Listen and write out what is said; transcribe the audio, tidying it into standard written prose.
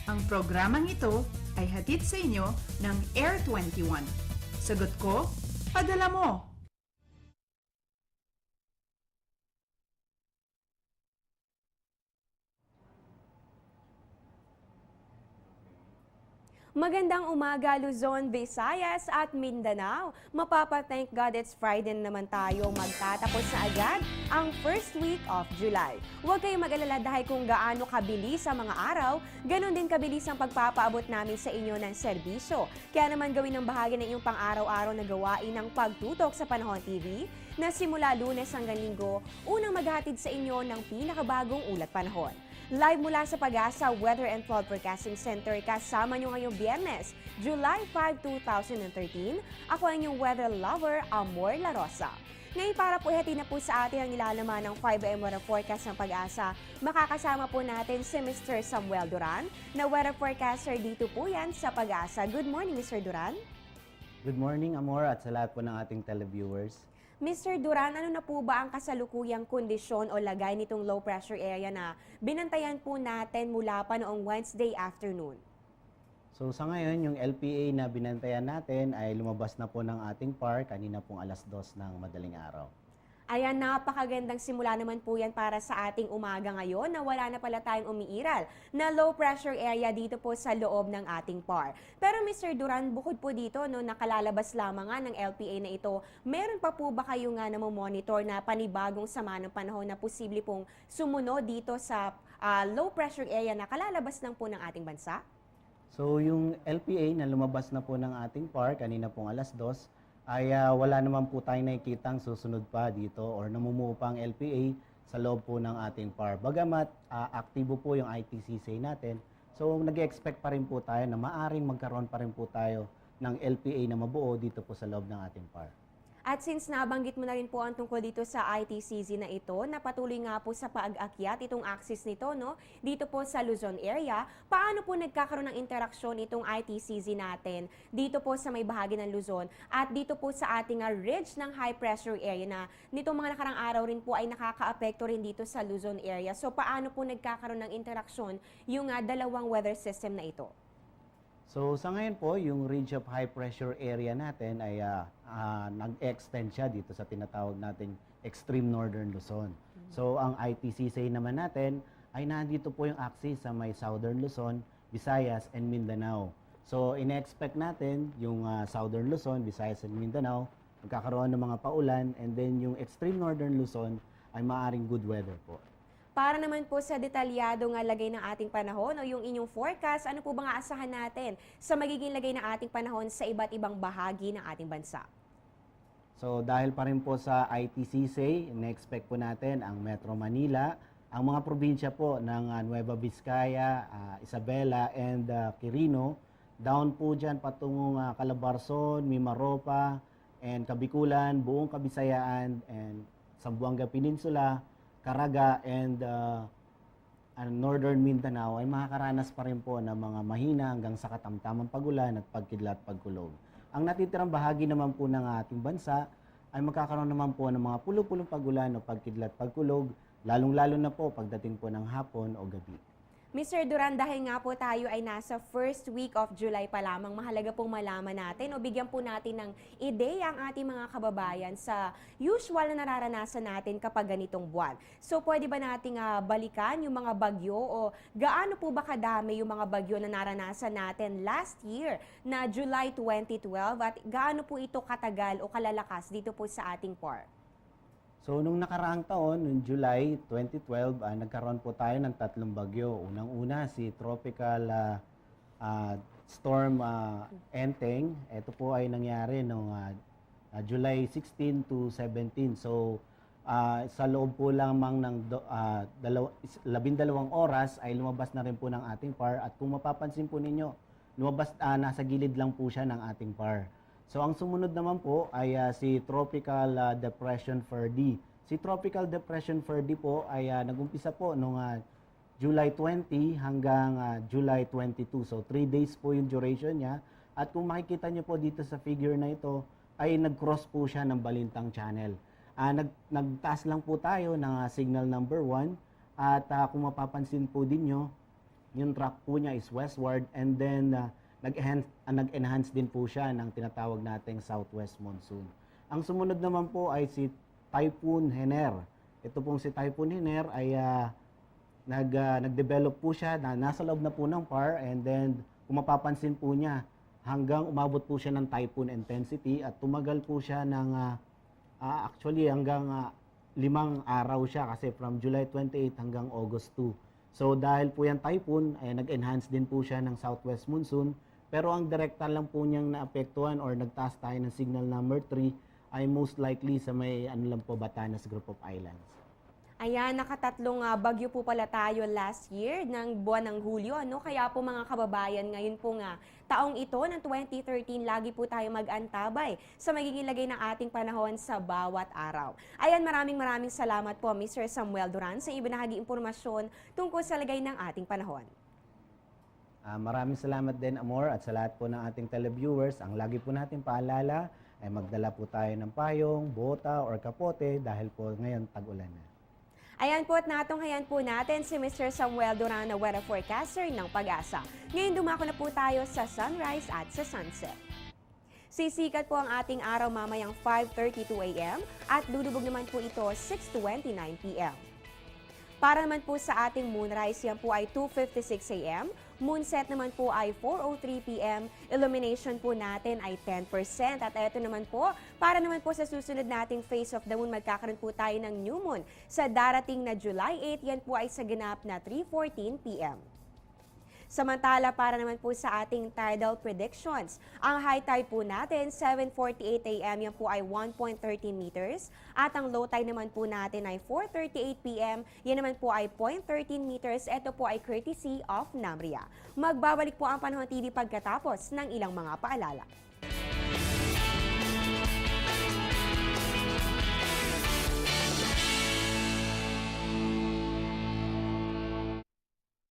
Ang programang ito ay hatid sa inyo ng Air 21. Sagot ko, padala mo! Magandang umaga Luzon, Visayas at Mindanao. Mapapa-thank God it's Friday na naman tayo. Magtatapos na agad ang first week of July. Huwag kayong mag-alala dahil kung gaano kabilis ang mga araw, ganun din kabilis ang pagpapaabot namin sa inyo ng serbisyo. Kaya naman gawin ng bahagi ng iyong pang-araw-araw na gawain ng pagtutok sa Panahon TV na simula Lunes hanggang Linggo, unang maghatid sa inyo ng pinakabagong ulat panahon. Live mula sa Pag-asa Weather and Flood Forecasting Center, kasama nyo ngayong Biyernes, July 5, 2013. Ako ang inyong weather lover, Amor La Rosa. Ngayon para po hati na po sa atin ang nilalaman ng 5am weather forecast ng Pag-asa, makakasama po natin si Mr. Samuel Duran, na weather forecaster dito po yan sa Pag-asa. Good morning, Mr. Duran. Good morning, Amor, at sa lahat po ng ating televiewers. Mr. Duran, ano na po ba ang kasalukuyang kondisyon o lagay nitong low pressure area na binantayan po natin mula pa noong Wednesday afternoon? So sa ngayon, yung LPA na binantayan natin ay lumabas na po ng ating PAR kanina pong alas 2 ng madaling araw. Ayan, napakagandang simula naman po yan para sa ating umaga ngayon na wala na pala tayong umiiral na low pressure area dito po sa loob ng ating PAR. Pero Mr. Duran, bukod po dito, no, nakalalabas lamang nga ng LPA na ito, meron pa po ba kayo nga namomonitor na panibagong sama ng panahon na posible pong sumunod dito sa low pressure area na kalalabas lang po ng ating bansa? So yung LPA na lumabas na po ng ating PAR kanina pong alas 2 ay wala naman po tayong nakikitang susunod pa dito or namumuo pa ang LPA sa loob po ng ating PAR. Bagamat aktibo po yung ITCC natin, so nag-expect pa rin po tayo na maaring magkaroon pa rin po tayo ng LPA na mabuo dito po sa loob ng ating PAR. At since nabanggit mo na rin po ang tungkol dito sa ITCZ na ito, na patuloy nga po sa pag-akyat itong axis nito, no? Dito po sa Luzon area, paano po nagkakaroon ng interaksyon itong ITCZ natin dito po sa may bahagi ng Luzon at dito po sa ating ridge ng high pressure area na nitong mga nakarang araw rin po ay nakaka-apekto rin dito sa Luzon area. So paano po nagkakaroon ng interaksyon yung dalawang weather system na ito? So sa ngayon po, yung ridge of high pressure area natin ay nag-extend siya dito sa tinatawag nating extreme northern Luzon. So ang ITCC naman natin ay nandito po yung axis sa may southern Luzon, Visayas, and Mindanao. So ine-expect natin yung southern Luzon, Visayas, and Mindanao magkakaroon ng mga paulan, and then yung extreme northern Luzon ay maaring good weather po. Para naman po sa detalyado nga lagay ng ating panahon o yung inyong forecast, ano po ba nga asahan natin sa magiging lagay ng ating panahon sa iba't ibang bahagi ng ating bansa? So dahil pa rin po sa ITCC, in-expect po natin ang Metro Manila, ang mga probinsya po ng Nueva Vizcaya, Isabela, and Quirino, down po dyan patungong Calabarzon, Mimaropa, and Kabikulan, buong Kabisayaan, and Zamboanga Peninsula, Caraga, and Northern Mindanao ay makakaranas pa rin po ng mga mahina hanggang sa katamtamang pagulan at pagkidlat pagkulog. Ang natitirang bahagi naman po ng ating bansa ay magkakaroon naman po ng mga pulo-pulong pagulan o pagkidlat pagkulog, lalong-lalo na po pagdating po ng hapon o gabi. Mr. Duran, dahil nga po tayo ay nasa first week of July pa lamang, mahalaga pong malaman natin o bigyan po natin ng ideya ang ating mga kababayan sa usual na nararanasan natin kapag ganitong buwan. So pwede ba nating balikan yung mga bagyo o gaano po ba kadami yung mga bagyo na naranasan natin last year na July 2012 at gaano po ito katagal o kalalakas dito po sa ating PAR? So, nung nakaraang taon, noong July 2012, nagkaroon po tayo ng 3 bagyo. Unang-una, si Tropical Storm Enteng. Ito po ay nangyari noong July 16 to 17. So, sa loob po lamang ng 12 oras ay lumabas na rin po ng ating PAR. At kung mapapansin po ninyo, lumabas, nasa gilid lang po siya ng ating PAR. So ang sumunod naman po ay si Tropical Depression Ferdy. Si Tropical Depression Ferdy po ay nagumpisa po noong July 20 hanggang July 22. So 3 days po yung duration niya. At kung makikita niyo po dito sa figure na ito, ay nag-cross po siya ng Balintang Channel. Nagtaas lang po tayo ng signal number 1 at kung mapapansin po din nyo, yung track po niya is westward, and then nag-enhance din po siya ng tinatawag nating southwest monsoon. Ang sumunod naman po ay si Typhoon Hener. Ito pong si Typhoon Hener ay nag-develop po siya na nasa loob na po ng PAR, and then kung mapapansin po niya, hanggang umabot po siya ng typhoon intensity at tumagal po siya ng actually hanggang 5 araw siya kasi from July 28 hanggang August 2. So dahil po yan typhoon, ay nag-enhance din po siya ng southwest monsoon, pero ang direkta lang po niyang naapektuhan or nagtaas tayo ng signal number 3 ay most likely sa may lang po Batanes Group of Islands. Ayan, nakatatlong bagyo po pala tayo last year ng buwan ng Hulyo. Ano? Kaya po mga kababayan, ngayon po nga, taong ito ng 2013, lagi po tayo mag-antabay sa magiging lagay ng ating panahon sa bawat araw. Ayan, maraming salamat po Mr. Samuel Duran sa ibinahagi impormasyon tungkol sa lagay ng ating panahon. Maraming salamat din, Amor, at sa lahat po ng ating televiewers. Ang lagi po natin paalala ay magdala po tayo ng payong, bota, or kapote dahil po ngayon tag-ulan na. Ayan po at natunghayan po natin si Mr. Samuel Duran na weather forecaster ng Pag-asa. Ngayon dumako na po tayo sa sunrise at sa sunset. Sisikat po ang ating araw mamayang 5:32 a.m. at lulubog naman po ito 6:29 p.m. Para naman po sa ating moonrise, yan po ay 2:56 a.m. Moonset naman po ay 4:03 p.m. Illumination po natin ay 10%. At ito naman po, para naman po sa susunod nating phase of the moon, magkakaroon po tayo ng new moon. Sa darating na July 8, yan po ay sa ganap na 3:14 p.m. Samantala, para naman po sa ating tidal predictions, ang high tide po natin, 7:48 a.m. yan po ay 1.13 meters. At ang low tide naman po natin ay 4:38 p.m. Yan naman po ay 0.13 meters. Ito po ay courtesy of Namria. Magbabalik po ang Panahon TV pagkatapos ng ilang mga paalala.